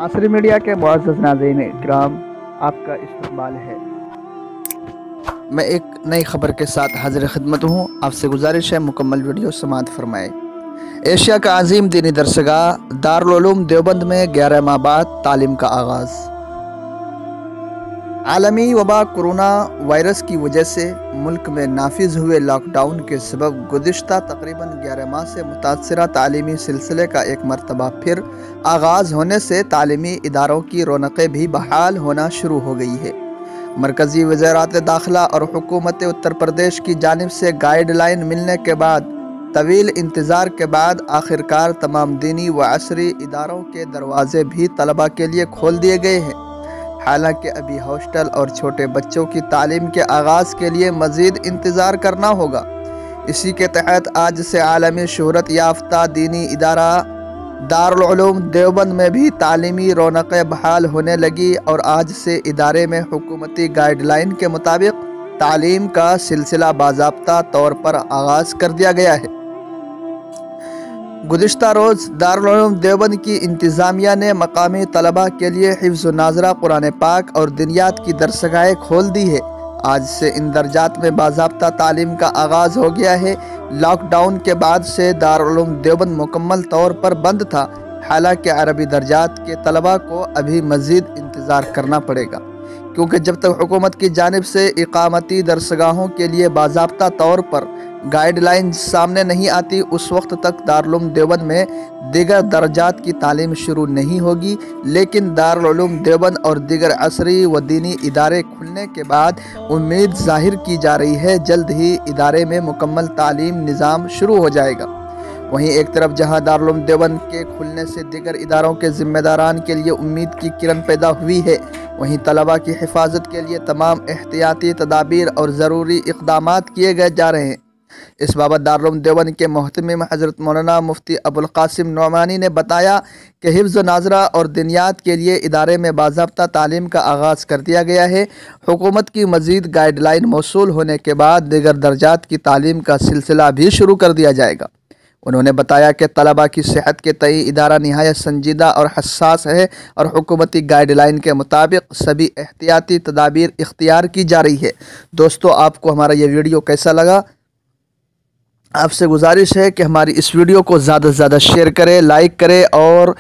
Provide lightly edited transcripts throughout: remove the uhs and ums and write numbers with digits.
आसरी मीडिया के मुअज़्ज़ज़ नाज़रीन इकराम, आपका इस्तक़बाल है। मैं एक नई खबर के साथ हाज़िर खिदमत हूँ। आपसे गुजारिश है मुकम्मल वीडियो समाअत फरमाएँ। एशिया का अज़ीम दीनी दरसगाह दारुल उलूम देवबंद में 11 माह बाद तालीम का आगाज़। आलमी वबा कोरोना वायरस की वजह से मुल्क में नाफिज हुए लॉकडाउन के सबब गुज़िश्ता तकरीबन 11 माह से मुतासरा तालीमी सिलसिले का एक मरतबा फिर आगाज़ होने से तालीमी इदारों की रौनकें भी बहाल होना शुरू हो गई है। मरकज़ी वज़ारत दाखिला और हुकूमत उत्तर प्रदेश की जानिब से गाइडलाइन मिलने के बाद तवील इंतज़ार के बाद आखिरकार तमाम दीनी व असरी इदारों के दरवाज़े भी तलबा के लिए खोल दिए गए हैं। हालांकि अभी हॉस्टल और छोटे बच्चों की तालीम के आगाज़ के लिए मज़ीद इंतज़ार करना होगा। इसी के तहत आज से आलमी शोहरत याफ्ता दीनी इदारा दारुल उलूम देवबंद में भी तालीमी रौनकें बहाल होने लगी और आज से इदारे में हुकूमती गाइडलाइन के मुताबिक तालीम का सिलसिला बाज़ाब्ता तौर पर आगाज़ कर दिया गया है। गुज़िश्ता रोज़ दारुल उलूम देवबंद की इंतज़ामिया ने मकामी तलबा के लिए हिफ्ज़ नाज़रा कुरान पाक और दिनियात की दरसगाहें खोल दी है। आज से इन दर्जात में बाज़ाब्ता तालीम का आगाज़ हो गया है। लॉकडाउन के बाद से दारुल उलूम देवबंद मुकम्मल तौर पर बंद था। हालांकि अरबी दर्जात के तलबा को अभी मज़ीद इंतज़ार करना पड़ेगा, क्योंकि जब तक हुकूमत की जानिब से इकामती दरसगाहों के लिए बाज़ाब्ता तौर पर गाइडलाइन सामने नहीं आती, उस वक्त तक दारुल उलूम देवबंद में दीगर दर्जात की तालीम शुरू नहीं होगी। लेकिन दारुल उलूम देवबंद और दीगर असरी व दीनी इदारे खुलने के बाद उम्मीद ज़ाहिर की जा रही है जल्द ही इदारे में मुकम्मल तालीम निज़ाम शुरू हो जाएगा। वहीं एक तरफ जहां दारुल उलूम देवबंद के खुलने से दीगर इदारों के ज़िम्मेदारान के लिए उम्मीद की किरण पैदा हुई है, वहीं तलबा की हिफाजत के लिए तमाम एहतियाती तदाबीर और ज़रूरी इक़दामात किए गए जा रहे हैं। इस बाबत दारुल उलूम देवबंद के मोहतमिम हज़रत मौलाना मुफ्ती अबुल क़ासिम नौमानी ने बताया कि हिफ्ज़ नाज़रा और दिनियात के लिए इदारे में बाज़ाब्ता तालीम का आगाज़ कर दिया गया है। हुकूमत की मज़ीद गाइडलाइन मौसूल होने के बाद दीगर दर्जात की तालीम का सिलसिला भी शुरू कर दिया जाएगा। उन्होंने बताया कि तलबा की सेहत के तई इदारा निहायत संजीदा और हसास है और हुकूमती गाइडलाइन के मुताबिक सभी एहतियाती तदाबीर इख्तियार की जा रही है। दोस्तों, आपको हमारा ये वीडियो कैसा लगा? आपसे गुजारिश है कि हमारी इस वीडियो को ज़्यादा से ज़्यादा शेयर करें, लाइक करें और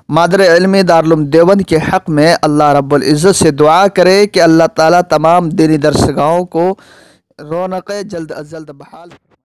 मादर इल्म दारुल उलूम देवबंद के हक़ में अल्लाह रब्बुल इज़्ज़त से दुआ करें कि अल्लाह ताला तमाम दीनी दरसगाहों को रौनक़ें जल्द अज़ जल्द बहाल